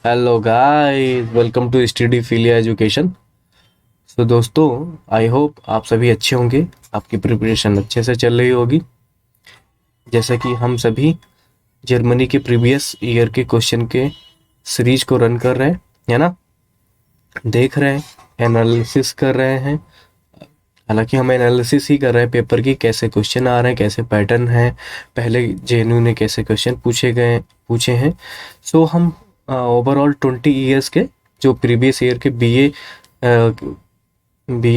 Hello guys, welcome to study फीलिया education. तो दोस्तों, आई होप आप सभी अच्छे होंगे, आपकी प्रिपरेशन अच्छे से चल रही होगी। जैसा कि हम सभी जर्मनी के प्रीवियस ईयर के क्वेश्चन के सीरीज को रन कर रहे हैं, है ना, देख रहे हैं, एनालिसिस कर रहे हैं। हालांकि हम एनालिसिस ही कर रहे हैं पेपर की, कैसे क्वेश्चन आ रहे हैं, कैसे पैटर्न है, पहले जेएनयू ने कैसे क्वेश्चन पूछे हैं। सो हम ओवरऑल 20 ईयर्स के जो प्रीवियस ईयर के बीए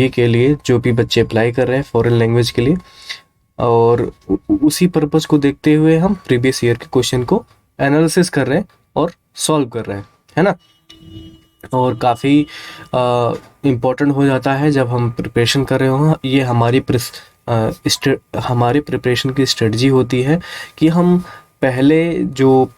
के लिए जो भी बच्चे अप्लाई कर रहे हैं फॉरेन लैंग्वेज के लिए, और उसी पर्पस को देखते हुए हम प्रीवियस ईयर के क्वेश्चन को एनालिसिस कर रहे हैं और सॉल्व कर रहे हैं, है ना। और काफ़ी इम्पोर्टेंट हो जाता है जब हम प्रिपरेशन कर रहे हो। ये हमारी प्रिपरेशन की स्ट्रेटजी होती है कि हम पहले जो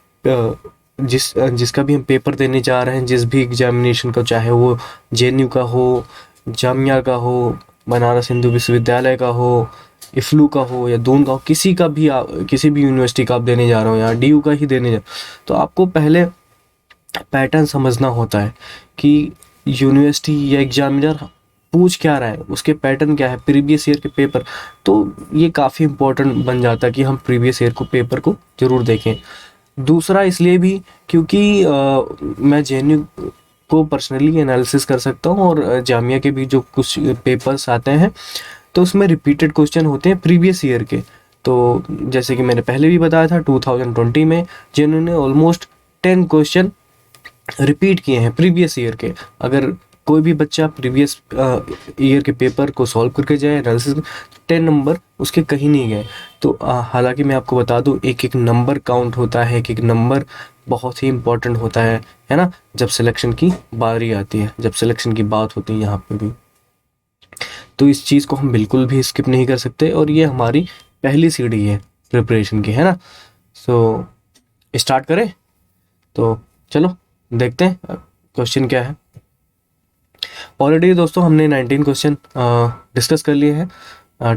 जिसका भी हम पेपर देने जा रहे हैं, जिस भी एग्जामिनेशन का, चाहे वो जेएनयू का हो, जामिया का हो, बनारस हिंदू विश्वविद्यालय का हो, इफ्लू का हो या दून का हो, किसी भी यूनिवर्सिटी का आप देने जा रहे हो या डीयू का ही देने जा, तो आपको पहले पैटर्न समझना होता है कि यूनिवर्सिटी या एग्जामिनर पूछ क्या रहा है, उसके पैटर्न क्या है, प्रीवियस ईयर के पेपर। तो ये काफ़ी इम्पोर्टेंट बन जाता है कि हम प्रीवियस ईयर को पेपर को ज़रूर देखें। दूसरा इसलिए भी क्योंकि मैं जेएनयू को पर्सनली एनालिसिस कर सकता हूँ, और जामिया के भी जो कुछ पेपर्स आते हैं तो उसमें रिपीटेड क्वेश्चन होते हैं प्रीवियस ईयर के। तो जैसे कि मैंने पहले भी बताया था, 2020 में जेएनयू ने ऑलमोस्ट 10 क्वेश्चन रिपीट किए हैं प्रीवियस ईयर के। अगर कोई भी बच्चा प्रीवियस ईयर के पेपर को सॉल्व करके जाए एनालिसिस, 10 नंबर उसके कहीं नहीं गए। तो हालांकि मैं आपको बता दूं, एक एक नंबर काउंट होता है, एक एक नंबर बहुत ही इम्पोर्टेंट होता है ना, जब सिलेक्शन की बारी आती है, जब सिलेक्शन की बात होती है यहाँ पे भी। तो इस चीज़ को हम बिल्कुल भी स्किप नहीं कर सकते, और ये हमारी पहली सीढ़ी है प्रिपरेशन की, है ना। सो स्टार्ट करें तो चलो देखते हैं क्वेश्चन क्या है। ऑलरेडी दोस्तों हमने 19 क्वेश्चन डिस्कस कर लिए हैं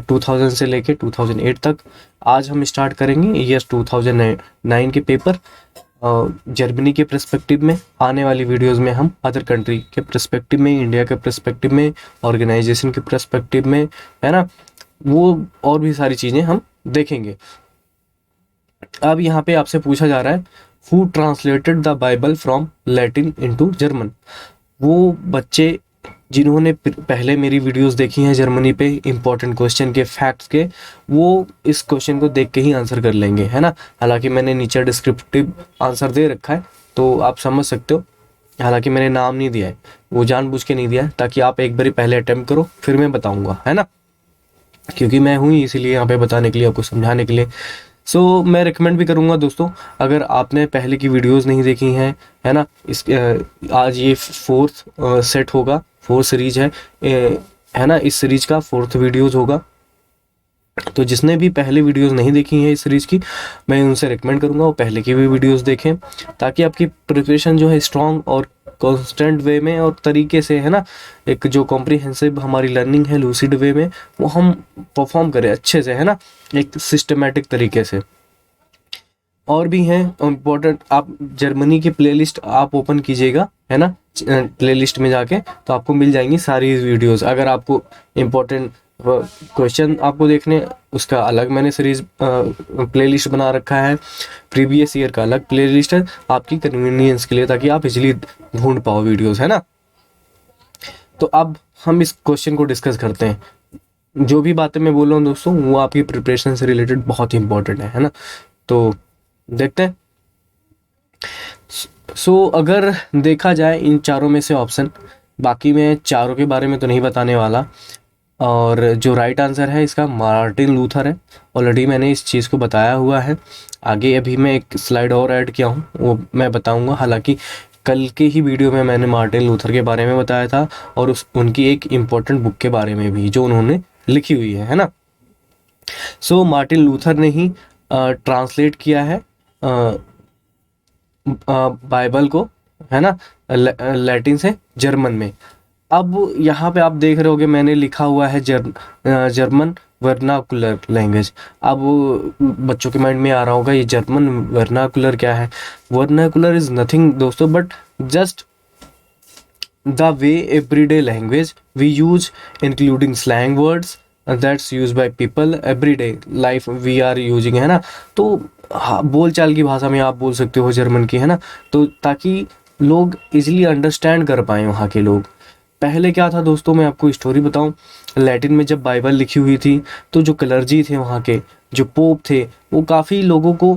2000 से लेके 2008 तक। आज हम स्टार्ट करेंगे ईयर 2009 के पेपर। जर्मनी के पर्सपेक्टिव में आने वाली वीडियोस में हम अदर कंट्री के पर्सपेक्टिव में, इंडिया के पर्सपेक्टिव में, ऑर्गेनाइजेशन के पर्सपेक्टिव में, है ना, वो और भी सारी चीज़ें हम देखेंगे। अब यहाँ पे आपसे पूछा जा रहा है, who translated the Bible from Latin into German. वो बच्चे जिन्होंने पहले मेरी वीडियोस देखी हैं जर्मनी पे, इंपॉर्टेंट क्वेश्चन के, फैक्ट्स के, वो इस क्वेश्चन को देख के ही आंसर कर लेंगे, है ना। हालांकि मैंने नीचे डिस्क्रिप्टिव आंसर दे रखा है तो आप समझ सकते हो। हालांकि मैंने नाम नहीं दिया है, वो जानबूझ के नहीं दिया है ताकि आप एक बार पहले अटेम्प्ट करो, फिर मैं बताऊँगा, है ना, क्योंकि मैं हूँ इसीलिए यहाँ पे बताने के लिए, आपको समझाने के लिए। सो मैं रिकमेंड भी करूँगा दोस्तों, अगर आपने पहले की वीडियोस नहीं देखी हैं, है ना, आज ये 4th सेट होगा, 4th सीरीज है ना, इस सीरीज का 4th वीडियोस होगा। तो जिसने भी पहले वीडियोस नहीं देखी हैं इस सीरीज की, मैं उनसे रिकमेंड करूँगा वो पहले की भी वीडियोस देखें, ताकि आपकी प्रिपरेशन जो है स्ट्रॉन्ग और कॉन्स्टेंट वे में और तरीके से, है ना, एक जो कॉम्प्रिहेंसिव हमारी लर्निंग है लूसिड वे में, वो हम परफॉर्म करें अच्छे से, है ना, एक सिस्टमेटिक तरीके से। और भी हैं इम्पोर्टेंट, आप जर्मनी की प्लेलिस्ट आप ओपन कीजिएगा, है ना, प्लेलिस्ट में जाके तो आपको मिल जाएंगी सारी वीडियोस। अगर आपको इम्पोर्टेंट क्वेश्चन आपको देखने, उसका अलग मैंने सीरीज प्लेलिस्ट बना रखा है, प्रीवियस ईयर का अलग प्लेलिस्ट है, आपकी कन्वीनियंस के लिए, ताकि आप इजीली ढूंढ पाओ वीडियोस, है ना। तो अब हम इस क्वेश्चन को डिस्कस करते हैं। जो भी बातें मैं बोल रहा हूँ दोस्तों, वो आपकी प्रिपरेशन से रिलेटेड बहुत ही इंपॉर्टेंट है ना। तो देखते हैं। सो अगर देखा जाए इन चारों में से ऑप्शन, बाकी मैं चारों के बारे में तो नहीं बताने वाला, और जो राइट आंसर है इसका मार्टिन लूथर है। ऑलरेडी मैंने इस चीज़ को बताया हुआ है, आगे अभी मैं एक स्लाइड और ऐड किया हूँ, वो मैं बताऊँगा। हालांकि कल के ही वीडियो में मैंने मार्टिन लूथर के बारे में बताया था, और उनकी एक इम्पोर्टेंट बुक के बारे में भी जो उन्होंने लिखी हुई है ना। सो मार्टिन लूथर ने ही ट्रांसलेट किया है बाइबल को, है ना, लैटिन से जर्मन में। अब यहाँ पे आप देख रहे होगे मैंने लिखा हुआ है जर्मन, वर्नाकुलर लैंग्वेज। अब बच्चों के माइंड में आ रहा होगा ये जर्मन वर्नाकुलर क्या है। वर्नाकुलर इज नथिंग दोस्तों but just the way everyday language we use including slang words that's used by people everyday life we are using है ना। तो हाँ, बोल चाल की भाषा में आप बोल सकते हो जर्मन की, है ना। तो ताकि लोग इजीली अंडरस्टैंड कर पाएँ वहाँ के लोग। पहले क्या था दोस्तों, मैं आपको स्टोरी बताऊं, लैटिन में जब बाइबल लिखी हुई थी तो जो कलर्जी थे वहाँ के, जो पोप थे, वो काफ़ी लोगों को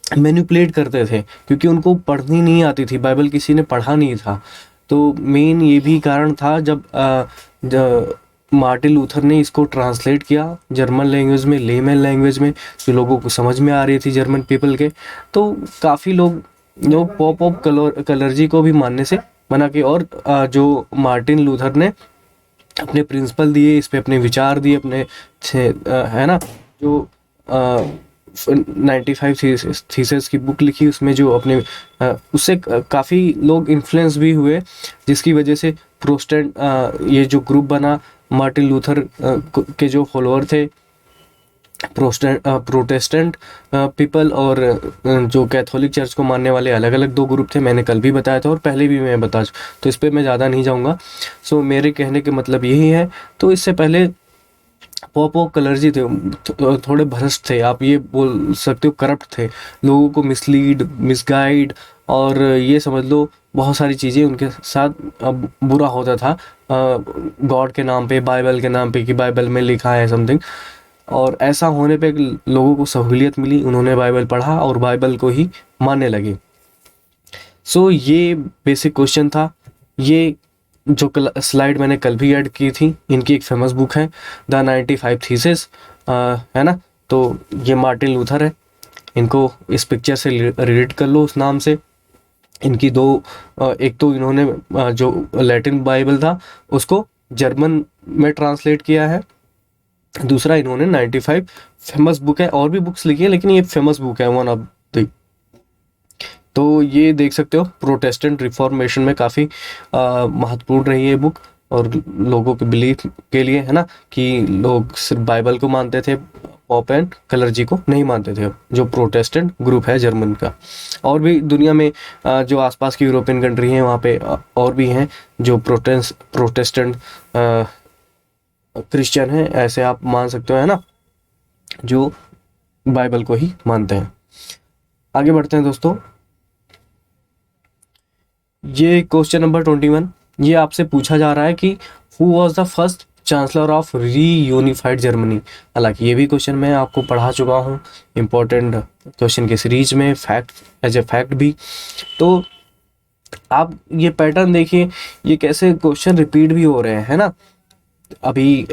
मैनिपुलेट करते थे क्योंकि उनको पढ़नी नहीं आती थी, बाइबल किसी ने पढ़ा नहीं था। तो मेन ये भी कारण था जब मार्टिन लूथर ने इसको ट्रांसलेट किया जर्मन लैंग्वेज में, लेमन लैंग्वेज में, जो लोगों को समझ में आ रही थी जर्मन पीपल के। तो काफ़ी लोग पॉप ऑफ कलर्जी को भी मानने से मना किया। और जो मार्टिन लूथर ने अपने प्रिंसिपल दिए, इस पे अपने विचार दिए अपने है ना, जो 95 थीसिस की बुक लिखी, उसमें जो अपने उससे काफ़ी लोग इन्फ्लुएंस भी हुए, जिसकी वजह से प्रोटेस्टेंट ये जो ग्रुप बना, मार्टिन लूथर के जो फॉलोअर थे प्रोटेस्टेंट पीपल और जो कैथोलिक चर्च को मानने वाले अलग अलग दो ग्रुप थे। मैंने कल भी बताया था और पहले भी मैं बता, तो इस पर मैं ज़्यादा नहीं जाऊँगा। सो मेरे कहने के मतलब यही है। तो इससे पहले पॉप ऑफ कलर्जी थे, थोड़े भ्रष्ट थे, आप ये बोल सकते हो करप्ट थे, लोगों को मिसलीड मिसगाइड और ये समझ लो बहुत सारी चीज़ें उनके साथ बुरा होता था गॉड के नाम पे, बाइबल के नाम पे कि बाइबल में लिखा है समथिंग। और ऐसा होने पे लोगों को सहूलियत मिली, उन्होंने बाइबल पढ़ा और बाइबल को ही मानने लगे। सो ये बेसिक क्वेश्चन था। ये जो स्लाइड मैंने कल भी ऐड की थी, इनकी एक फेमस बुक है द 95 थीसिस, है ना। तो ये मार्टिन लूथर है, इनको इस पिक्चर से रिलेट कर लो उस नाम से। इनकी दो एक तो इन्होंने जो लैटिन बाइबल था उसको जर्मन में ट्रांसलेट किया है, दूसरा इन्होंने 95 फेमस बुक है, और भी बुक्स लिखी है लेकिन ये फेमस बुक है वन ऑफ द। तो ये देख सकते हो प्रोटेस्टेंट रिफॉर्मेशन में काफ़ी महत्वपूर्ण रही है बुक, और लोगों के बिलीफ के लिए, है ना, कि लोग सिर्फ बाइबल को मानते थे, पॉप एंड कलर्जी को नहीं मानते थे, जो प्रोटेस्टेंट ग्रुप है जर्मन का। और भी दुनिया में जो आसपास की यूरोपियन कंट्री हैं वहाँ पे और भी हैं जो प्रोटेस्टेंट क्रिश्चियन हैं, ऐसे आप मान सकते हो, है ना, जो बाइबल को ही मानते हैं। आगे बढ़ते हैं दोस्तों। ये क्वेश्चन नंबर 21, ये आपसे पूछा जा रहा है कि who was the first chancellor of री यूनिफाइड जर्मनी। हालांकि ये भी क्वेश्चन मैं आपको पढ़ा चुका हूँ इम्पोर्टेंट क्वेश्चन के सीरीज में, फैक्ट एज ए फैक्ट भी। तो आप ये पैटर्न देखिए, ये कैसे क्वेश्चन रिपीट भी हो रहे हैं, है ना। अभी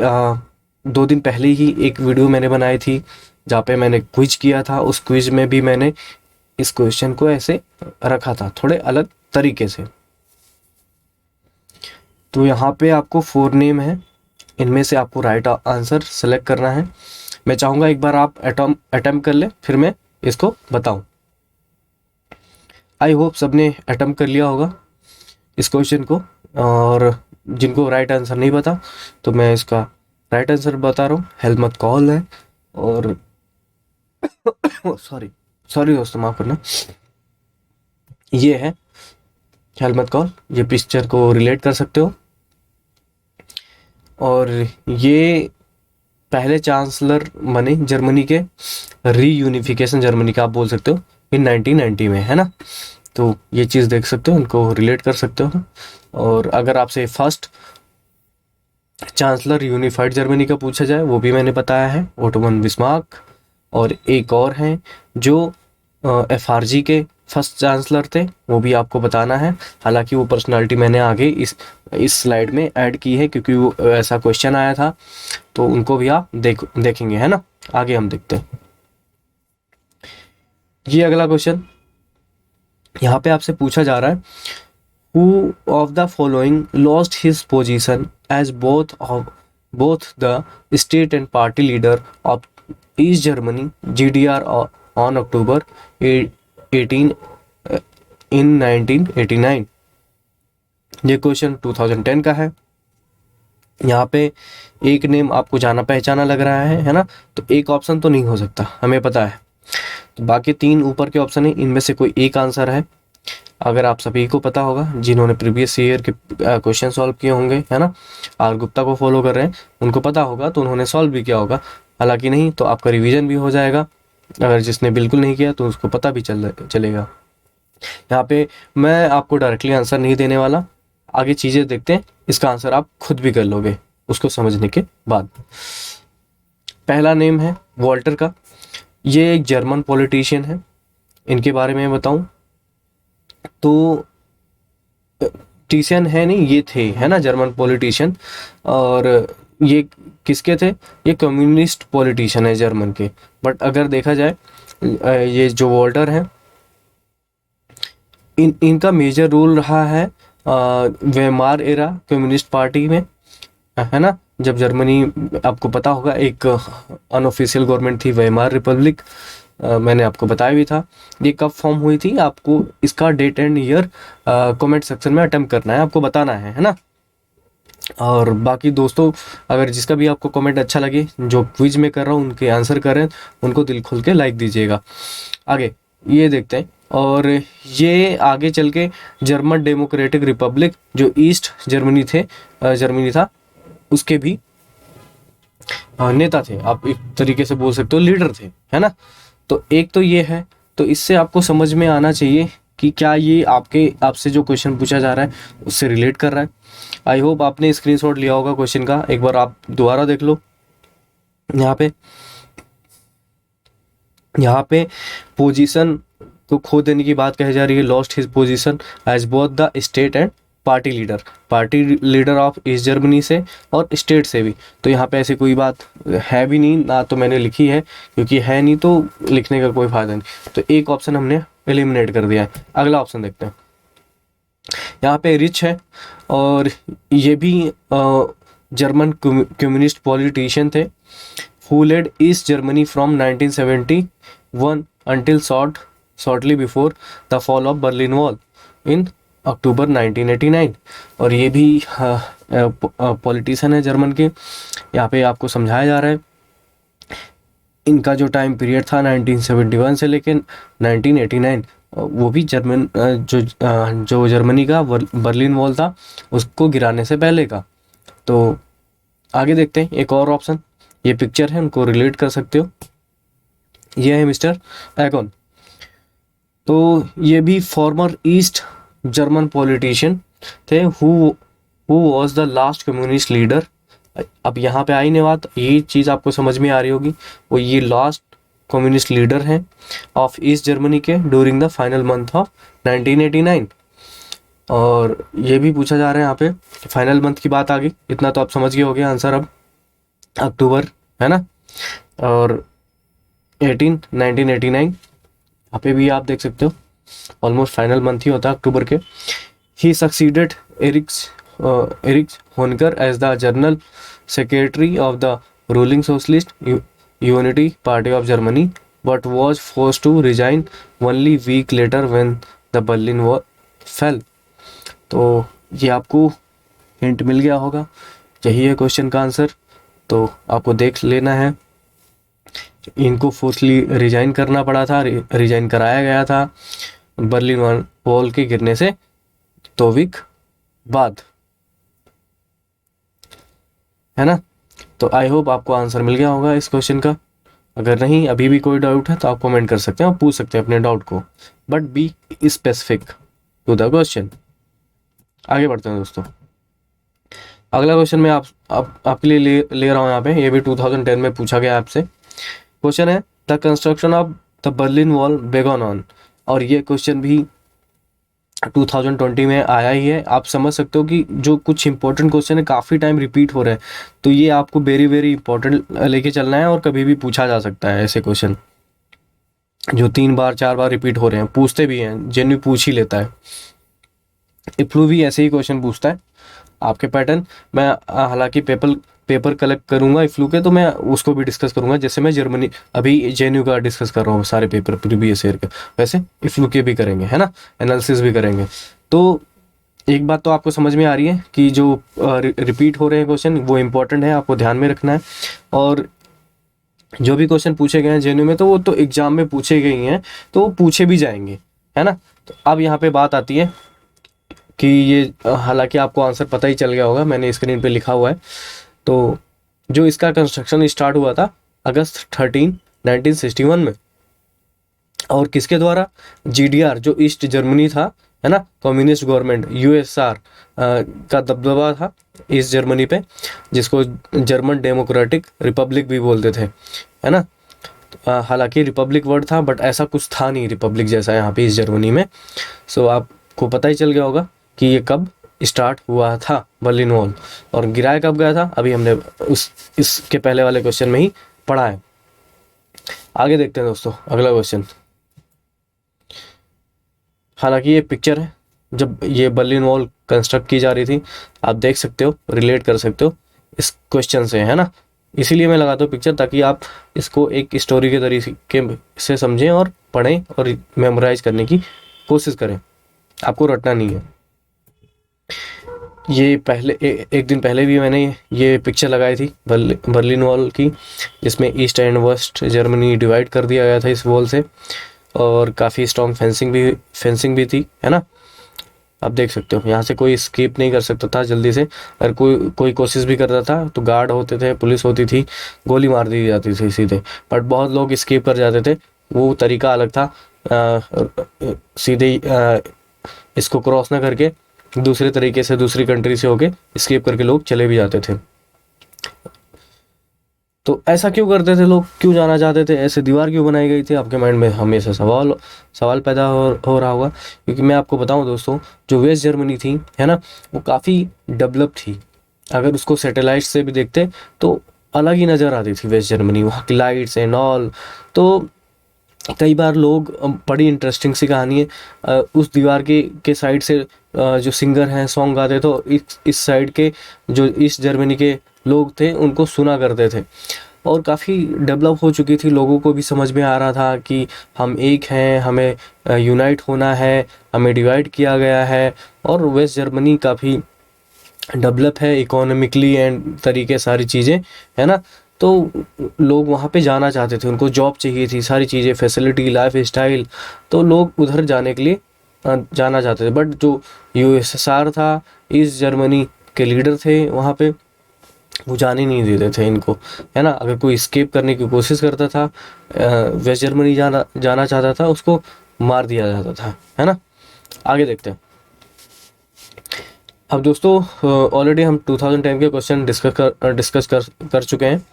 2 दिन पहले ही एक वीडियो मैंने बनाई थी जहाँ पे मैंने क्विज किया था, उस क्विज में भी मैंने इस क्वेश्चन को ऐसे रखा था, थोड़े अलग तरीके से। तो यहाँ पे आपको 4 नेम है, इनमें से आपको राइट आंसर सेलेक्ट करना है। मैं चाहूँगा एक बार आप अटेम्प्ट कर ले, फिर मैं इसको बताऊँ। आई होप सबने अटेम्प्ट कर लिया होगा इस क्वेश्चन को, और जिनको राइट आंसर नहीं पता तो मैं इसका राइट आंसर बता रहा हूँ। हेलमत कॉल है, और सॉरी दोस्तों, माफ करना, ये है हेलमत कॉल, ये पिक्चर को रिलेट कर सकते हो। और ये पहले चांसलर बने जर्मनी के, रीयूनिफिकेशन जर्मनी का आप बोल सकते हो, इन 1990 में, है ना। तो ये चीज़ देख सकते हो, इनको रिलेट कर सकते हो। और अगर आपसे फर्स्ट चांसलर यूनिफाइड जर्मनी का पूछा जाए, वो भी मैंने बताया है, ओटोमन बिस्मार्क। और एक और हैं जो FRG के फर्स्ट चांसलर थे, वो भी आपको बताना है। हालांकि वो पर्सनालिटी मैंने आगे इस स्लाइड में ऐड की है क्योंकि वो ऐसा क्वेश्चन आया था, तो उनको भी आप देखेंगे, है ना। आगे हम देखते हैं। ये अगला क्वेश्चन यहाँ पे आपसे पूछा जा रहा है, who of the following lost his position as both the state and party leader of East Germany GDR on October 18 in 1989। ये क्वेश्चन 2010 का है। यहाँ पे एक नेम आपको जाना पहचाना लग रहा है ना, तो एक ऑप्शन तो नहीं हो सकता, हमें पता है। तो बाकी 3 ऊपर के ऑप्शन है, इनमें से कोई एक आंसर है। अगर आप सभी को पता होगा, जिन्होंने प्रीवियस ईयर के क्वेश्चन सॉल्व किए होंगे, है ना, आर गुप्ता को फॉलो कर रहे हैं, उनको पता होगा तो उन्होंने सॉल्व भी किया होगा। हालांकि नहीं तो आपका रिवीजन भी हो जाएगा, अगर जिसने बिल्कुल नहीं किया तो उसको पता भी चलेगा। यहाँ पे मैं आपको डायरेक्टली आंसर नहीं देने वाला, आगे चीज़ें देखते हैं, इसका आंसर आप खुद भी कर लोगे उसको समझने के बाद। पहला नेम है वॉल्टर का, ये एक जर्मन पॉलिटिशियन है। इनके बारे में बताऊं तो टीशियन है नहीं, ये थे, है ना, जर्मन पॉलिटिशियन। और ये किसके थे? ये कम्युनिस्ट पॉलिटिशियन है जर्मन के। बट अगर देखा जाए ये जो वॉल्टर हैं, इनका मेजर रोल रहा है वेमार एरा कम्युनिस्ट पार्टी में, है ना, जब जर्मनी, आपको पता होगा, एक अनऑफिशियल गवर्नमेंट थी वेमार रिपब्लिक, मैंने आपको बताया भी था। ये कब फॉर्म हुई थी, आपको इसका date and year comment section में अटेम्प्ट करना है, आपको बताना है ना। और बाकी दोस्तों, अगर जिसका भी आपको कमेंट अच्छा लगे, जो क्विज में कर रहा हूँ उनके आंसर कर रहे हैं, उनको दिल खोल के लाइक दीजिएगा। आगे ये देखते हैं। और ये आगे चल के जर्मन डेमोक्रेटिक रिपब्लिक जो ईस्ट जर्मनी थे, जर्मनी था, उसके भी नेता थे, आप एक तरीके से बोल सकते हो, लीडर थे, है ना। तो एक तो ये है, तो इससे आपको समझ में आना चाहिए कि क्या ये आपसे जो क्वेश्चन पूछा जा रहा है उससे रिलेट कर रहा है। आई होप आपने स्क्रीनशॉट लिया होगा क्वेश्चन का, एक बार आप दोबारा देख लो। यहाँ पे पोजीशन को खो देने की बात कही जा रही है, lost his position as both the state and party leader of East Germany से और स्टेट से भी। तो यहाँ पे ऐसी कोई बात है भी नहीं ना, तो मैंने लिखी है, क्योंकि है नहीं तो लिखने का कोई फायदा नहीं। तो एक ऑप्शन हमने एलिमिनेट कर दिया है। अगला ऑप्शन देखते हैं। यहाँ पे रिच है, और ये भी जर्मन कम्युनिस्ट पॉलिटिशियन थे, who led East Germany from 1971 until shortly before the fall of Berlin Wall in अक्टूबर 1989। और ये भी पॉलिटिशियन है जर्मन के। यहाँ पे आपको समझाया जा रहा है इनका जो टाइम पीरियड था 1971 से लेकर 1989, वो भी जो जर्मनी का बर्लिन वॉल था उसको गिराने से पहले का। तो आगे देखते हैं एक और ऑप्शन, ये पिक्चर है, उनको रिलेट कर सकते हो। ये है मिस्टर एगोन, तो ये भी फॉर्मर ईस्ट जर्मन पॉलिटिशियन थे, who was the last communist leader. अब यहाँ पे आई नहीं बात, ये चीज़ आपको समझ में आ रही होगी, वो ये लास्ट कम्युनिस्ट लीडर हैं ऑफ ईस्ट जर्मनी के during the final month of 1989। और ये भी पूछा जा रहा है यहाँ पे फाइनल मंथ की बात आ गई, इतना तो आप समझ गए होंगे आंसर अब, अक्टूबर, है ना। और 1989 यहाँ पे भी आप देख सकते हो, ऑलमोस्ट फाइनल मंथ ही होता है अक्टूबर के। He succeeded Erich Honecker as the general secretary of the ruling socialist unity party of Germany, but was force to resign only week later when the Berlin wall fell. तो ये आपको hint मिल गया होगा, यही है question का answer. तो आपको देख लेना है, इनको फोर्सली रिजाइन करना पड़ा था, रिजाइन कराया गया था बर्लिन वॉल के गिरने से 2 वीक बाद, है ना। तो आई होप आपको आंसर मिल गया होगा इस क्वेश्चन का। अगर नहीं, अभी भी कोई डाउट है तो आप कमेंट कर सकते हैं और पूछ सकते हैं अपने डाउट को, but be specific to the question. आगे बढ़ते हैं दोस्तों। अगला क्वेश्चन मैं आपके लिए ले रहा हूँ यहाँ पे, ये भी 2010 में पूछा गया आपसे। क्वेश्चन है the construction of the Berlin wall बेगन ऑन, और ये क्वेश्चन भी 2020 में आया ही है। आप समझ सकते हो कि जो कुछ इंपॉर्टेंट क्वेश्चन है काफ़ी टाइम रिपीट हो रहे हैं, तो ये आपको वेरी वेरी इंपॉर्टेंट लेके चलना है, और कभी भी पूछा जा सकता है ऐसे क्वेश्चन जो 3 बार 4 बार रिपीट हो रहे हैं, पूछते भी हैं, जेन्यू पूछ ही लेता है। इफ्लू भी ऐसे ही क्वेश्चन पूछता है आपके पैटर्न। मैं हालांकि पेपर कलेक्ट करूंगा इफ्लू के, तो मैं उसको भी डिस्कस करूंगा, जैसे मैं जर्मनी अभी जेएनयू का डिस्कस कर रहा हूँ सारे पेपर प्रीवियस ईयर के, वैसे इफ्लू के भी करेंगे, है ना, एनालिसिस भी करेंगे। तो एक बात तो आपको समझ में आ रही है कि जो रिपीट हो रहे हैं क्वेश्चन वो इम्पोर्टेंट है, आपको ध्यान में रखना है। और जो भी क्वेश्चन पूछे गए हैं जेएनयू में तो वो तो एग्जाम में पूछे गए हैं, तो वो पूछे भी जाएंगे, है ना। तो अब यहाँ पे बात आती है कि ये हालांकि आपको आंसर पता ही चल गया होगा, मैंने स्क्रीन पे लिखा हुआ है। तो जो इसका कंस्ट्रक्शन स्टार्ट हुआ था अगस्त 13 1961 में, और किसके द्वारा? जीडीआर, जो ईस्ट जर्मनी था, है ना, कम्युनिस्ट गवर्नमेंट, यूएसआर का दबदबा था ईस्ट जर्मनी पे, जिसको जर्मन डेमोक्रेटिक रिपब्लिक भी बोलते थे, है ना। हालांकि रिपब्लिक वर्ड था बट ऐसा कुछ था नहीं रिपब्लिक जैसा यहाँ पे ईस्ट जर्मनी में। सो आपको पता ही चल गया होगा कि ये कब स्टार्ट हुआ था बर्लिन वॉल, और गिराया कब गया था, अभी हमने इसके पहले वाले क्वेश्चन में ही पढ़ा है। आगे देखते हैं दोस्तों अगला क्वेश्चन। हालांकि ये पिक्चर है जब ये बर्लिन वॉल कंस्ट्रक्ट की जा रही थी, आप देख सकते हो, रिलेट कर सकते हो इस क्वेश्चन से, है ना। इसीलिए मैं लगाता हूँ पिक्चर, ताकि आप इसको एक स्टोरी के तरीके से समझें और पढ़ें और मेमोराइज करने की कोशिश करें, आपको रटना नहीं है। ये पहले एक दिन पहले भी मैंने ये पिक्चर लगाई थी बर्लिन वॉल की, जिसमें East and West Germany divide कर दिया गया था इस वॉल से, और काफ़ी स्ट्रॉन्ग फेंसिंग भी थी, है ना। आप देख सकते हो यहाँ से कोई स्केप नहीं कर सकता था जल्दी से, अगर कोई कोशिश भी करता था तो गार्ड होते थे, पुलिस होती थी, गोली मार दी जाती थी सीधे। बट बहुत लोग स्केप कर जाते थे, वो तरीका अलग था, सीधे इसको क्रॉस ना करके दूसरे तरीके से दूसरी कंट्री से होके स्केप करके लोग चले भी जाते थे। तो ऐसा क्यों करते थे लोग, क्यों जाना चाहते थे, ऐसे दीवार क्यों बनाई गई थी? आपके माइंड में हमेशा सवाल पैदा हो रहा होगा। क्योंकि मैं आपको बताऊं दोस्तों, जो वेस्ट जर्मनी थी, है ना, वो काफ़ी डेवलप थी। अगर उसको सैटेलाइट से भी देखते तो अलग ही नज़र आती थी वेस्ट जर्मनी, वहाँ की लाइट्स एंड ऑल। तो कई बार लोग, बड़ी इंटरेस्टिंग सी कहानी है, उस दीवार के साइड से जो सिंगर हैं सॉन्ग गाते, तो इस साइड के जो ईस्ट जर्मनी के लोग थे उनको सुना करते थे। और काफ़ी डेवलप हो चुकी थी, लोगों को भी समझ में आ रहा था कि हम एक हैं, हमें यूनाइट होना है, हमें डिवाइड किया गया है। और वेस्ट जर्मनी काफ़ी डेवलप है इकोनॉमिकली एंड तरीके सारी चीज़ें, है ना। तो लोग वहाँ पे जाना चाहते थे, उनको जॉब चाहिए थी, सारी चीज़ें, फैसिलिटी, लाइफ स्टाइल, तो लोग उधर जाने के लिए जाना चाहते थे। बट जो यूएसएसआर था, ईस्ट जर्मनी के लीडर थे वहाँ पे, वो जाने नहीं देते थे इनको, है ना। अगर कोई स्केप करने की कोशिश करता था, वेस्ट जर्मनी जाना चाहता था, उसको मार दिया जाता था, है ना। आगे देखते हैं। अब दोस्तों ऑलरेडी हम 2010 के क्वेश्चन डिस्कस कर चुके हैं।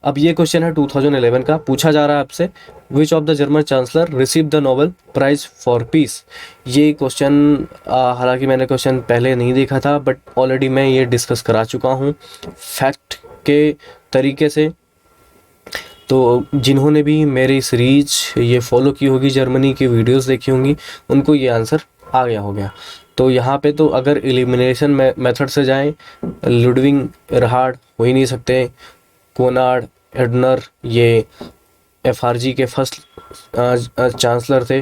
अब ये क्वेश्चन है 2011 का, पूछा जा रहा है आपसे, which of the German chancellor receive the Nobel prize for peace. ये क्वेश्चन हालांकि मैंने क्वेश्चन पहले नहीं देखा था, बट ऑलरेडी मैं ये डिस्कस करा चुका हूँ फैक्ट के तरीके से। तो जिन्होंने भी मेरी सीरीज ये फॉलो की होगी, जर्मनी की वीडियोस देखी होंगी, उनको ये आंसर आ गया हो गया। तो यहाँ पे तो अगर एलिमिनेशन मेथड से जाएं, लुडविग एरहार्ड हो ही नहीं सकते, कोनार्ड एडनर ये एफआरजी के फर्स्ट चांसलर थे,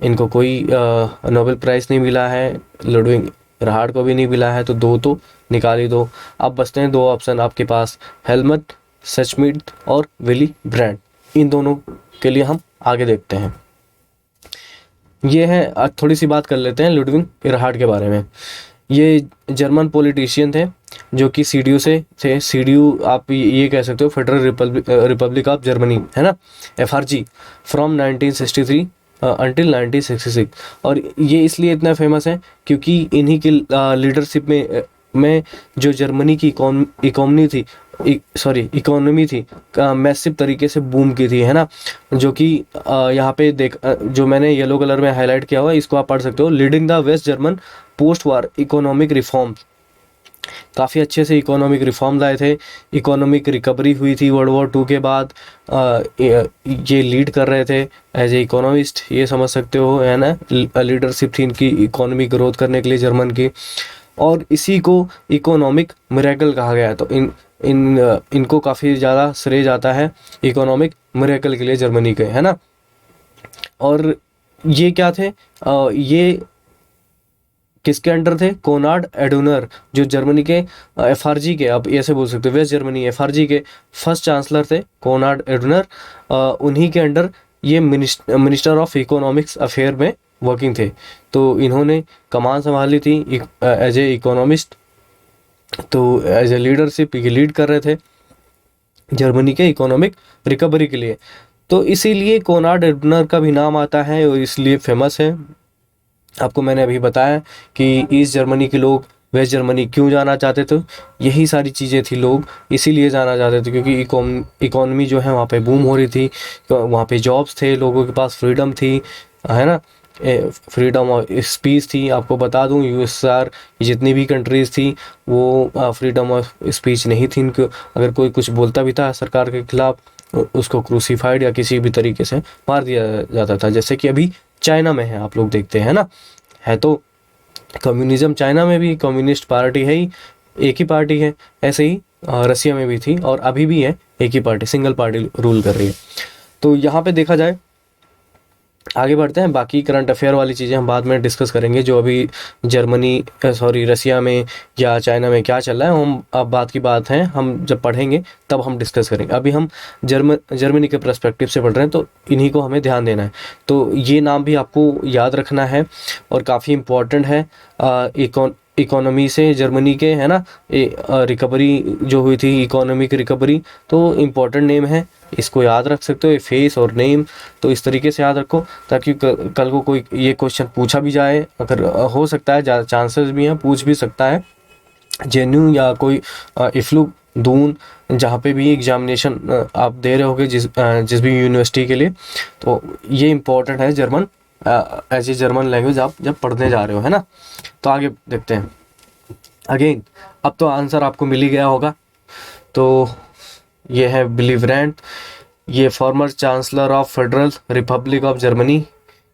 इनको कोई नोबेल प्राइज़ नहीं मिला है, लुडविग एरहार्ड को भी नहीं मिला है, तो दो तो निकाल ही दो। अब बचते हैं दो ऑप्शन आपके पास, हेलमट सचमिट और विली ब्रैंड। इन दोनों के लिए हम आगे देखते हैं। ये है, थोड़ी सी बात कर लेते हैं लुडविग एरहार्ड के बारे में। ये जर्मन पॉलिटिशियन थे जो कि सीडीयू से थे। सीडीयू आप ये कह सकते हो, फेडरल रिपब्लिक ऑफ जर्मनी, है ना, एफआरजी, फ्रॉम 1963 अंटिल 1966। और ये इसलिए इतना फेमस है क्योंकि इन्हीं की लीडरशिप में जो जर्मनी की इकोनॉमी थी मैसिव तरीके से बूम की थी, है ना। जो कि यहाँ पे जो मैंने येलो कलर में हाईलाइट किया हुआ है, इसको आप पढ़ सकते हो, leading the West German post war economic reforms. काफ़ी अच्छे से इकोनॉमिक रिफॉर्म लाए थे, इकोनॉमिक रिकवरी हुई थी वर्ल्ड वॉर 2 के बाद। ये लीड कर रहे थे एज ए इकोनॉमिस्ट, ये समझ सकते हो, है ना। लीडरशिप थी इनकी इकोनॉमिक ग्रोथ करने के लिए जर्मन की, और इसी को इकोनॉमिक मिरेकल कहा गया है। तो इनको काफ़ी ज़्यादा श्रेय जाता है इकोनॉमिक मिरेकल के लिए जर्मनी के, है ना। और ये क्या थे, ये किसके अंडर थे? कोनार्ड एडोनर, जो जर्मनी के एफआरजी के, आप ऐसे बोल सकते हो, वेस्ट जर्मनी एफआरजी के फर्स्ट चांसलर थे कोनार्ड एडोनर। उन्हीं के अंडर ये मिनिस्टर ऑफ इकोनॉमिक्स अफेयर में वर्किंग थे। तो इन्होंने कमान संभाली थी एज ए इकोनॉमिस्ट, तो एज ए लीडरशिप ये लीड कर रहे थे जर्मनी के इकोनॉमिक रिकवरी के लिए। तो इसीलिए कोनार्ड एडोनर का भी नाम आता है और इसलिए फेमस है। आपको मैंने अभी बताया कि ईस्ट जर्मनी के लोग वेस्ट जर्मनी क्यों जाना चाहते थे, यही सारी चीज़ें थी, लोग इसीलिए जाना चाहते थे क्योंकि इकोनॉमी जो है वहाँ पे बूम हो रही थी, वहाँ पे जॉब्स थे, लोगों के पास फ्रीडम थी, है ना, फ्रीडम ऑफ स्पीच थी। आपको बता दूं यूएसआर जितनी भी कंट्रीज़ थी वो फ्रीडम ऑफ स्पीच नहीं थी इनको। अगर कोई कुछ बोलता भी था सरकार के खिलाफ उसको क्रूसीफाइड या किसी भी तरीके से मार दिया जाता था, जैसे कि अभी चाइना में है, आप लोग देखते हैं ना, है तो कम्युनिज्म चाइना में भी कम्युनिस्ट पार्टी है ही, एक ही पार्टी है, ऐसे ही रसिया में भी थी और अभी भी है, एक ही पार्टी, सिंगल पार्टी रूल कर रही है। तो यहाँ पे देखा जाए, आगे बढ़ते हैं, बाकी करंट अफेयर वाली चीज़ें हम बाद में डिस्कस करेंगे, जो अभी रसिया में या चाइना में क्या चल रहा है, हम अब बात की बात है, हम जब पढ़ेंगे तब हम डिस्कस करेंगे। अभी हम जर्मनी के पर्सपेक्टिव से पढ़ रहे हैं, तो इन्हीं को हमें ध्यान देना है। तो ये नाम भी आपको याद रखना है और काफ़ी इम्पोर्टेंट है इकोनॉमी से जर्मनी के, है ना, रिकवरी जो हुई थी, इकोनॉमिक रिकवरी, तो इम्पोर्टेंट नेम है, इसको याद रख सकते हो, फेस और नेम, तो इस तरीके से याद रखो ताकि कल को कोई ये क्वेश्चन पूछा भी जाए, अगर हो सकता है, ज़्यादा चांसेस भी हैं, पूछ भी सकता है, जेन्यू या कोई इफ्लू दून, जहाँ पे भी एग्जामिनेशन आप दे रहे होगे जिस भी यूनिवर्सिटी के लिए, तो ये इम्पोर्टेंट है German, as a German language आप जब पढ़ने जा रहे हो, है ना। तो आगे देखते हैं। अगेन अब तो आंसर आपको मिल ही गया होगा। तो ये है विली ब्रैंड, ये farmer chancellor of federal Republic of Germany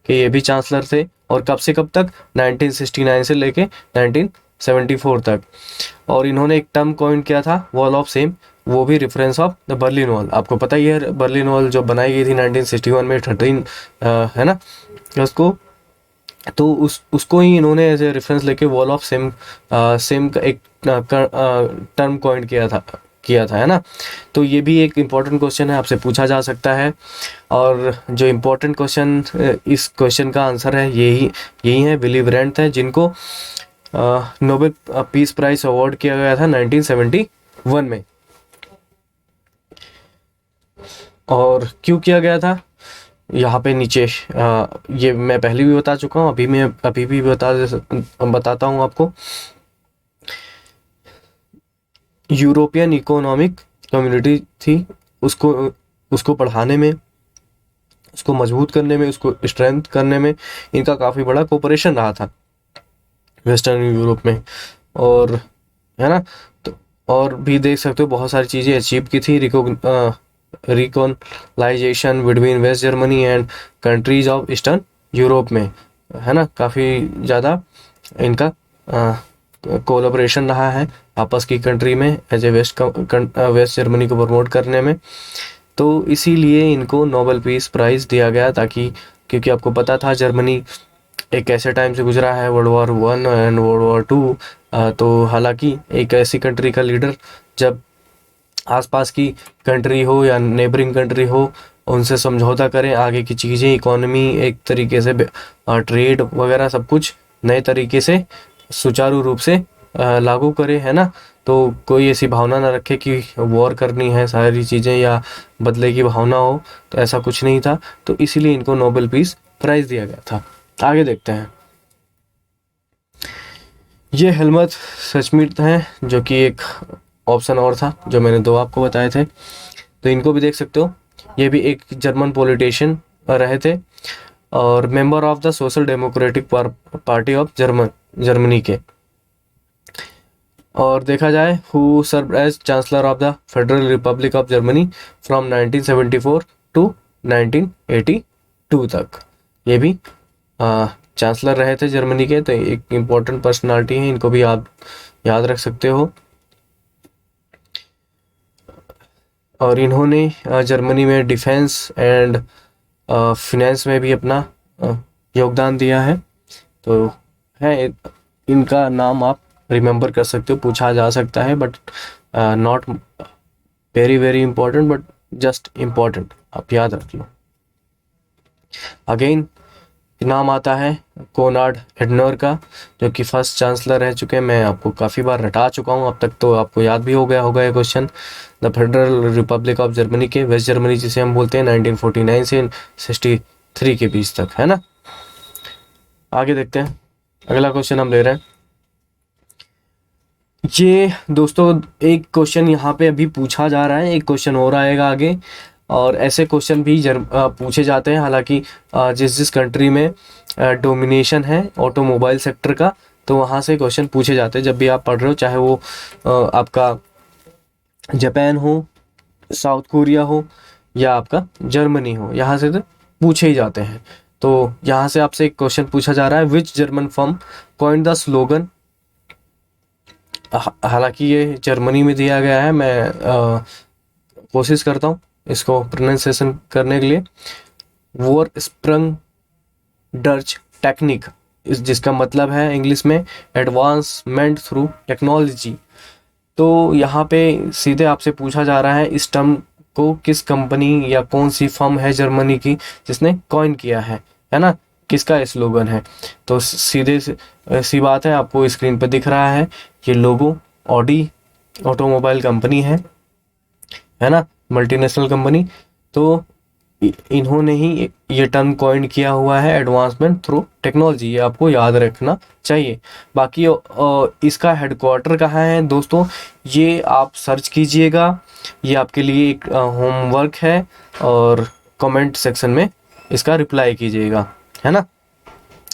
के ये भी चांसलर थे, और कब से कब तक, 1969 से लेके 1974 तक। और इन्होंने एक टर्म कॉइन किया था, वॉल ऑफ सेम, वो भी reference of the Berlin wall. आपको पता ही है बर्लिन वॉल जो बनाई गई थी 1961 में 13, है ना, उसको, तो उसको ही इन्होंने एज ए रेफरेंस लेके वॉल ऑफ सेम का एक टर्म कॉइन किया था, है ना। तो ये भी एक इम्पॉर्टेंट क्वेश्चन है, आपसे पूछा जा सकता है। और जो इम्पोर्टेंट क्वेश्चन, इस क्वेश्चन का आंसर है यही है, विली ब्रैंड है, जिनको नोबेल पीस प्राइज अवार्ड किया गया था 1971 में। और क्यों किया गया था, यहाँ पे नीचे ये मैं पहले भी बता चुका हूँ, अभी भी बताता हूँ आपको। यूरोपियन इकोनॉमिक कम्युनिटी थी, उसको बढ़ाने में, उसको मजबूत करने में, उसको स्ट्रेंथ करने में इनका काफ़ी बड़ा कोऑपरेशन रहा था वेस्टर्न यूरोप में, और है ना। तो और भी देख सकते हो बहुत सारी चीज़ें अचीव की थी, reconciliation between West Germany and countries of Eastern Europe में, है ना, काफ़ी ज़्यादा इनका कोलैबोरेशन रहा है आपस की कंट्री में एज ए वेस्ट जर्मनी को प्रमोट करने में। तो इसीलिए इनको नोबेल पीस प्राइज़ दिया गया, ताकि क्योंकि आपको पता था जर्मनी एक ऐसे टाइम से गुजरा है, World War I and World War II, तो हालांकि एक ऐसी कंट्री का लीडर जब आसपास की कंट्री हो या नेबरिंग कंट्री हो, उनसे समझौता करें, आगे की चीज़ें, इकोनॉमी एक तरीके से, ट्रेड वगैरह सब कुछ नए तरीके से सुचारू रूप से लागू करे, है ना। तो कोई ऐसी भावना ना रखे कि वॉर करनी है सारी चीज़ें या बदले की भावना हो, तो ऐसा कुछ नहीं था। तो इसीलिए इनको नोबेल पीस प्राइज़ दिया गया था। आगे देखते हैं, ये हेलमट सचमिट हैं, जो कि एक ऑप्शन और था जो मैंने दो आपको बताए थे, तो इनको भी देख सकते हो। ये भी एक जर्मन पॉलिटिशियन रहे थे और member of the Social Democratic Party of Germany के। और देखा जाए who serve as chancellor of the Federal Republic of Germany from 1974 to 1982 तक, ये भी चांसलर रहे थे जर्मनी के। तो एक इम्पोर्टेंट पर्सनालिटी है, इनको भी आप याद रख सकते हो। और इन्होंने जर्मनी में डिफेंस एंड फाइनेंस में भी अपना योगदान दिया है। तो है इनका नाम आप रिमेंबर कर सकते हो, पूछा जा सकता है, but not very very important, but just important, आप याद रख लो। अगेन नाम आता है कोनार्ड एडनोर का, जो कि फर्स्ट चांसलर रह चुके हैं। मैं आपको काफ़ी बार रटा चुका हूँ अब तक, तो आपको याद भी हो गया होगा ये question. The Federal Republic of Germany के, वेस्ट जर्मनी जिसे हम बोलते हैं, 1949 से 63 के बीच तक, है ना। आगे देखते हैं, अगला क्वेश्चन हम ले रहे हैं। ये दोस्तों एक क्वेश्चन यहाँ पे अभी पूछा जा रहा है, एक क्वेश्चन और आएगा आगे, और ऐसे क्वेश्चन भी पूछे जाते हैं। हालांकि जिस जिस कंट्री में डोमिनेशन है ऑटोमोबाइल सेक्टर का, तो वहाँ से क्वेश्चन पूछे जाते हैं जब भी आप पढ़ रहे हो, चाहे वो आपका जापान हो, साउथ कोरिया हो, या आपका जर्मनी हो, यहाँ से तो पूछे ही जाते हैं। तो यहाँ से आपसे एक क्वेश्चन पूछा जा रहा है, which German firm coined the slogan. हालांकि ये जर्मनी में दिया गया है, मैं कोशिश करता हूँ इसको प्रोनाउंसिएशन करने के लिए। वोर स्प्रंग डर्च टेक्निक, जिसका मतलब है इंग्लिश में एडवांसमेंट थ्रू टेक्नोलॉजी। तो यहाँ पे सीधे आपसे पूछा जा रहा है, इस टर्म को किस कंपनी या कौन सी फर्म है जर्मनी की जिसने कॉइन किया है ना, किसका स्लोगन है। तो सीधे सी बात है, आपको स्क्रीन पर दिख रहा है ये लोगो, ऑडी ऑटोमोबाइल कंपनी है ना, मल्टीनेशनल कंपनी। तो इन्होंने ही ये टर्म कॉइन किया हुआ है, एडवांसमेंट थ्रू टेक्नोलॉजी, ये आपको याद रखना चाहिए। बाकी इसका हेडक्वार्टर कहाँ है दोस्तों, ये आप सर्च कीजिएगा, ये आपके लिए एक होमवर्क है, और कमेंट सेक्शन में इसका रिप्लाई कीजिएगा, है ना।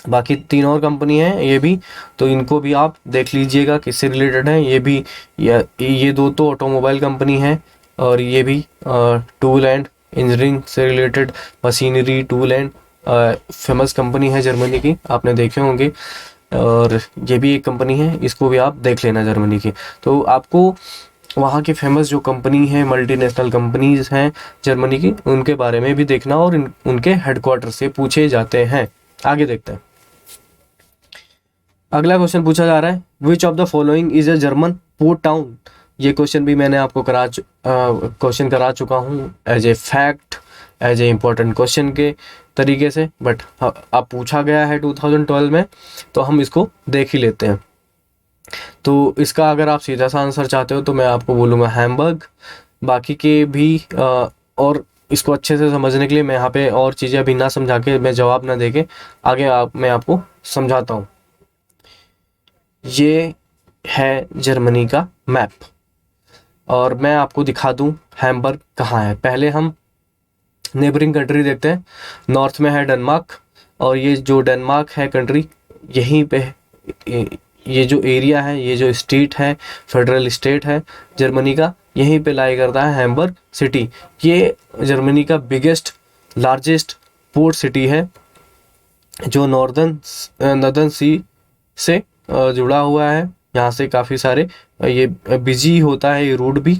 बाकी 3 और कंपनी है ये भी, तो इनको भी आप देख लीजिएगा किससे रिलेटेड है। ये भी ये 2 तो ऑटोमोबाइल कंपनी है, और ये भी टूल एंड इंजीनियरिंग से related, machinery tool and famous company है जर्मनी की, आपने देखे होंगे। और ये भी एक कंपनी है, इसको भी आप देख लेना जर्मनी की। तो आपको वहाँ की फेमस जो कंपनी है, मल्टीनेशनल कंपनीज हैं जर्मनी की, उनके बारे में भी देखना, और उनके हेडक्वार्टर से पूछे जाते हैं। आगे देखते हैं, अगला क्वेश्चन पूछा जा रहा है, which of the following is a German port town. ये क्वेश्चन भी मैंने आपको क्वेश्चन करा चुका हूँ as a fact, as a important question के तरीके से, बट अब पूछा गया है 2012 में, तो हम इसको देख ही लेते हैं। तो इसका अगर आप सीधा सा आंसर चाहते हो तो मैं आपको बोलूँगा हैम्बर्ग। बाकी के भी और इसको अच्छे से समझने के लिए मैं यहाँ पे और चीज़ें अभी ना समझा के, मैं जवाब ना दे के आगे मैं आपको समझाता हूँ। ये है जर्मनी का मैप, और मैं आपको दिखा दूं हैम्बर्ग कहाँ है। पहले हम नेबरिंग कंट्री देखते हैं। नॉर्थ में है डेनमार्क, और ये जो डेनमार्क है कंट्री, यहीं पे ये जो एरिया है, ये जो स्टेट है, फेडरल स्टेट है जर्मनी का, यहीं पे लाई करता है हैम्बर्ग सिटी। ये जर्मनी का बिगेस्ट लार्जेस्ट पोर्ट सिटी है, जो नॉर्दर्न सी से जुड़ा हुआ है। यहाँ से काफ़ी सारे ये बिजी होता है ये रूट भी,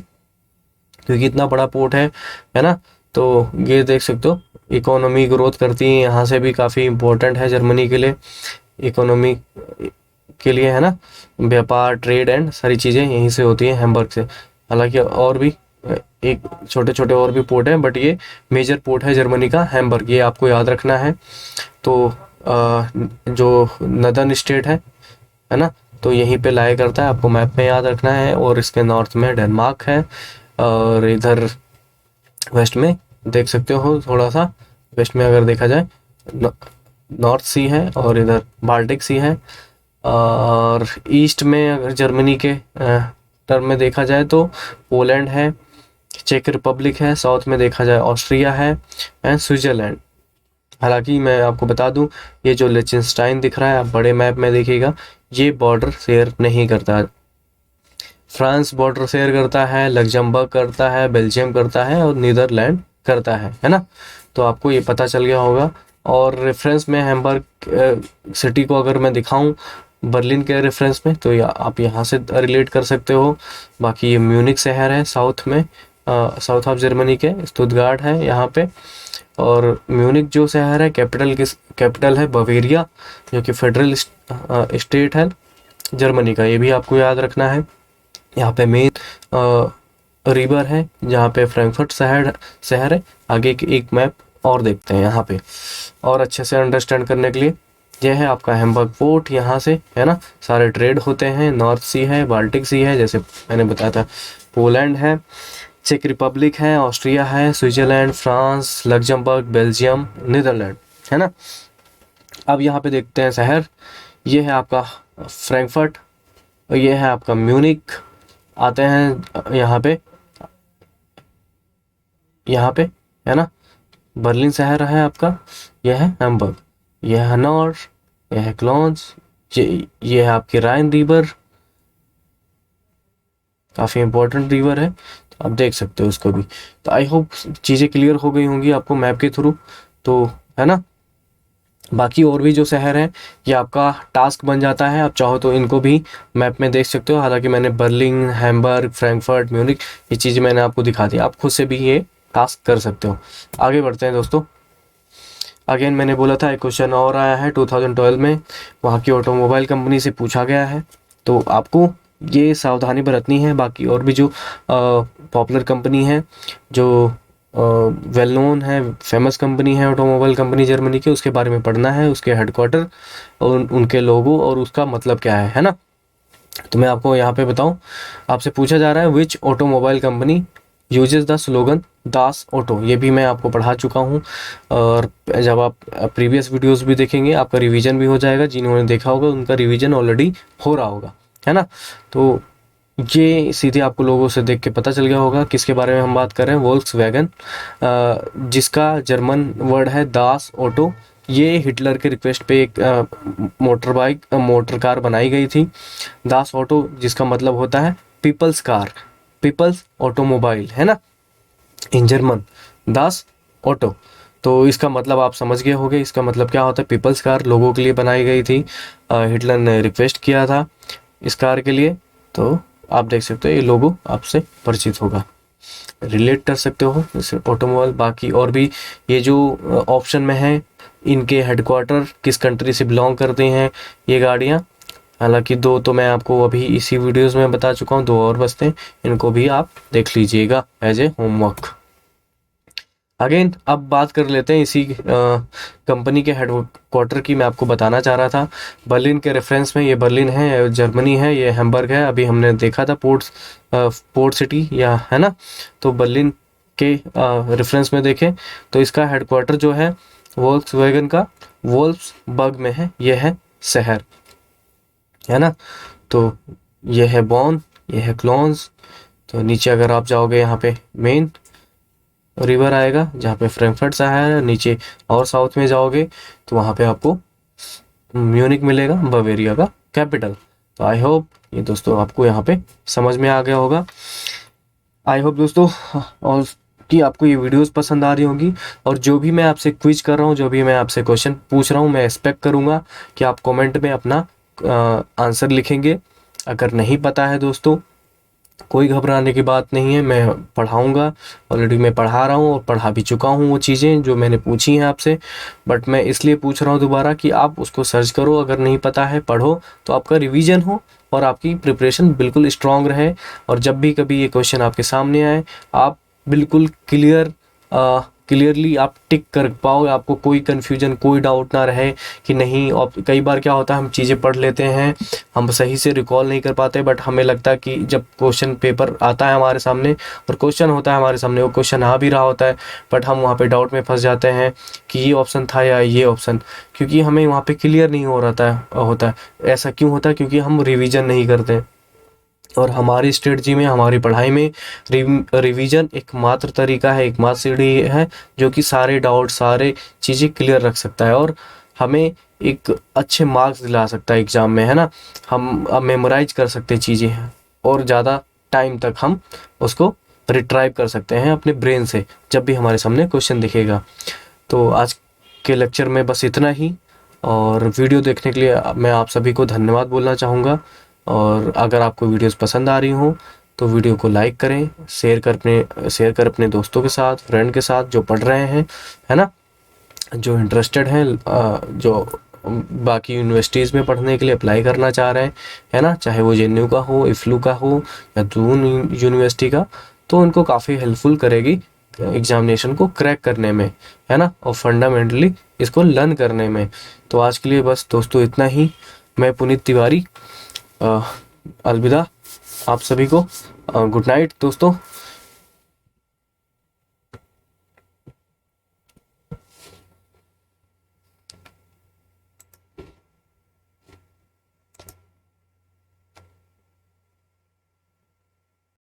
क्योंकि इतना बड़ा पोर्ट है ना। तो ये देख सकते हो, इकोनॉमी ग्रोथ करती है, यहाँ से भी काफ़ी इम्पोर्टेंट है जर्मनी के लिए, इकोनॉमी के लिए, है ना। व्यापार, ट्रेड एंड सारी चीज़ें यहीं से होती हैं, हैम्बर्ग से। हालांकि और भी एक छोटे छोटे और भी पोर्ट हैं, बट ये मेजर पोर्ट है जर्मनी का हैम्बर्ग, ये आपको याद रखना है। तो जो नदर्न स्टेट है ना, तो यहीं पे लाया करता है, आपको मैप में याद रखना है। और इसके नॉर्थ में डेनमार्क है, और इधर वेस्ट में देख सकते हो, थोड़ा सा वेस्ट में अगर देखा जाए नॉर्थ सी है, और इधर बाल्टिक सी है। और ईस्ट में अगर जर्मनी के टर्म में देखा जाए तो पोलैंड है, चेक रिपब्लिक है, साउथ में देखा जाए ऑस्ट्रिया है एंड स्विट्जरलैंड। हालांकि मैं आपको बता दूं, ये जो लिechtenstein दिख रहा है, आप बड़े मैप में देखिएगा, ये बॉर्डर शेयर नहीं करता। फ्रांस बॉर्डर शेयर करता है, लग्जमबर्ग करता है, बेल्जियम करता है, और नीदरलैंड करता है ना। तो आपको ये पता चल गया होगा। और रेफरेंस में हैम्बर्ग सिटी को अगर मैं दिखाऊं बर्लिन के रेफरेंस में, तो आप यहाँ से रिलेट कर सकते हो। बाकी ये म्यूनिक शहर है साउथ में, साउथ ऑफ जर्मनी के, स्टुटगार्ट है यहाँ पे। और म्यूनिक जो शहर है, कैपिटल है बवेरिया, जो कि फेडरल स्टेट है, जर्मनी का, ये भी आपको याद रखना है। यहाँ पे मेन रिवर है जहाँ पे फ्रैंकफर्ट शहर है। आगे एक मैप और देखते हैं यहाँ पे और अच्छे से अंडरस्टैंड करने के लिए। यह है आपका हैम्बर्ग पोर्ट, यहाँ से है ना सारे ट्रेड होते हैं। नॉर्थ सी है, बाल्टिक सी है जैसे मैंने बताया था, पोलैंड है, चेक रिपब्लिक है, ऑस्ट्रिया है, Switzerland, France, Luxembourg, Belgium, Netherland, है ना। अब यहाँ पे देखते हैं शहर, ये है आपका फ्रैंकफर्ट और ये है आपका म्यूनिक। आते हैं यहाँ पे है ना, बर्लिन शहर है आपका, यह है हैम्बर्ग, यह है हनोवर, यह है क्लोन्स, ये है आपकी राइन रिवर, काफ़ी इंपॉर्टेंट रिवर है, तो आप देख सकते हो उसको भी। तो आई होप चीज़ें क्लियर हो गई होंगी आपको मैप के थ्रू, तो है ना। बाकी और भी जो शहर हैं ये आपका टास्क बन जाता है, आप चाहो तो इनको भी मैप में देख सकते हो। हालांकि मैंने बर्लिन, हैम्बर्ग, फ्रैंकफर्ट, म्यूनिक ये चीज़ें मैंने आपको दिखा दी, आप खुद से भी ये टास्क कर सकते हो। आगे बढ़ते हैं दोस्तों। अगेन मैंने बोला था एक क्वेश्चन और आया है 2012 में, वहाँ की ऑटोमोबाइल कंपनी से पूछा गया है, तो आपको ये सावधानी बरतनी है। बाकी और भी जो पॉपुलर कंपनी है, जो वेल नोन है, फेमस कंपनी है ऑटोमोबाइल कंपनी जर्मनी की, उसके बारे में पढ़ना है, उसके हेडक्वार्टर और उनके लोगो और उसका मतलब क्या है ना। तो मैं आपको यहाँ पे बताऊँ, आपसे पूछा जा रहा है which automobile company uses the slogan Das Auto. ये भी मैं आपको पढ़ा चुका हूँ और जब आप प्रीवियस वीडियोस भी देखेंगे आपका रिवीजन भी हो जाएगा। जिन्होंने देखा होगा उनका रिवीजन ऑलरेडी हो रहा होगा, है ना। तो ये सीधे आपको लोगों से देख के पता चल गया होगा किसके बारे में हम बात कर रहे हैं, वोल्क्सवैगन, जिसका जर्मन वर्ड है दास ऑटो। ये हिटलर के रिक्वेस्ट पे एक मोटर कार बनाई गई थी। दास ऑटो जिसका मतलब होता है पीपल्स कार, पीपल्स ऑटोमोबाइल, है ना, इन जर्मन दास ऑटो। तो इसका मतलब आप समझ गए होंगे, इसका मतलब क्या होता है, पीपल्स कार लोगों के लिए बनाई गई थी। हिटलर ने रिक्वेस्ट किया था इस कार के लिए, तो आप देख सकते हो ये लोगो आपसे परिचित होगा, रिलेट कर सकते हो इस ऑटोमोबाइल। बाकी और भी ये जो ऑप्शन में है, इनके हेडक्वार्टर किस कंट्री से बिलोंग करते हैं ये गाड़ियाँ। हालांकि दो तो मैं आपको अभी इसी वीडियोस में बता चुका हूँ, दो और बचते हैं, इनको भी आप देख लीजिएगा एज ए होमवर्क। अगेन अब बात कर लेते हैं इसी कंपनी के हेडक्वार्टर की। मैं आपको बताना चाह रहा था बर्लिन के रेफरेंस में, ये बर्लिन है जर्मनी है, ये हैम्बर्ग है। अभी हमने देखा था पोर्ट सिटी या, है ना। तो बर्लिन के रेफरेंस में देखें तो इसका हेडक्वार्टर जो है वोल्क्सवैगन का वोल्फ्सबर्ग में है, ये है शहर, है ना। तो ये है बॉन, ये है क्लोन्स। तो नीचे अगर आप जाओगे यहाँ पे मेन रिवर आएगा जहाँ पे फ्रैंकफर्ट शहर है, नीचे और साउथ में जाओगे तो वहाँ पे आपको म्यूनिक मिलेगा, बवेरिया का कैपिटल। तो आई होप ये दोस्तों आपको यहाँ पे समझ में आ गया होगा। आई होप दोस्तों और कि आपको ये वीडियोस पसंद आ रही होंगी, और जो भी मैं आपसे क्विज कर रहा हूँ, जो भी मैं आपसे क्वेश्चन पूछ रहा हूँ, मैं एक्सपेक्ट करूँगा कि आप कमेंट में अपना आंसर लिखेंगे। अगर नहीं पता है दोस्तों, कोई घबराने की बात नहीं है, मैं पढ़ाऊँगा, ऑलरेडी मैं पढ़ा रहा हूँ और पढ़ा भी चुका हूँ वो चीज़ें जो मैंने पूछी हैं आपसे। बट मैं इसलिए पूछ रहा हूँ दोबारा कि आप उसको सर्च करो, अगर नहीं पता है पढ़ो, तो आपका रिवीजन हो और आपकी प्रिपरेशन बिल्कुल स्ट्रांग रहे। और जब भी कभी ये क्वेश्चन आपके सामने आए, आप बिल्कुल क्लियरली आप टिक कर पाओ, आपको कोई कन्फ्यूजन, कोई डाउट ना रहे कि नहीं। और कई बार क्या होता है, हम चीज़ें पढ़ लेते हैं, हम सही से रिकॉल नहीं कर पाते, बट हमें लगता है कि जब क्वेश्चन पेपर आता है हमारे सामने और क्वेश्चन होता है हमारे सामने, वो क्वेश्चन आ भी रहा होता है, बट हम वहाँ पे डाउट में फंस जाते हैं कि ये ऑप्शन था या ये ऑप्शन, क्योंकि हमें वहाँ पे क्लियर नहीं हो रहा होता है। ऐसा क्यों होता है? क्योंकि हम रिविज़न नहीं करते। और हमारी स्ट्रेटजी में, हमारी पढ़ाई में रिवीजन एकमात्र तरीका है, एकमात्र सीढ़ी है जो कि सारे डाउट, सारे चीज़ें क्लियर रख सकता है और हमें एक अच्छे मार्क्स दिला सकता है एग्ज़ाम में, है ना। हम अब मेमोराइज कर सकते हैं चीज़ें हैं और ज़्यादा टाइम तक हम उसको रिट्राइव कर सकते हैं अपने ब्रेन से जब भी हमारे सामने क्वेश्चन दिखेगा। तो आज के लेक्चर में बस इतना ही, और वीडियो देखने के लिए मैं आप सभी को धन्यवाद बोलना चाहूँगा। और अगर आपको वीडियोस पसंद आ रही हो तो वीडियो को लाइक करें, शेयर कर अपने दोस्तों के साथ, फ्रेंड के साथ जो पढ़ रहे हैं, है ना, जो इंटरेस्टेड हैं, जो बाकी यूनिवर्सिटीज़ में पढ़ने के लिए अप्लाई करना चाह रहे हैं, है ना, चाहे वो जेएनयू का हो, इफ्लू का हो या दून यूनिवर्सिटी का, तो उनको काफ़ी हेल्पफुल करेगी एग्जामिनेशन को क्रैक करने में, है ना, और फंडामेंटली इसको लर्न करने में। तो आज के लिए बस दोस्तों इतना ही। मैं पुनीत तिवारी, अलविदा आप सभी को। गुड नाइट दोस्तों।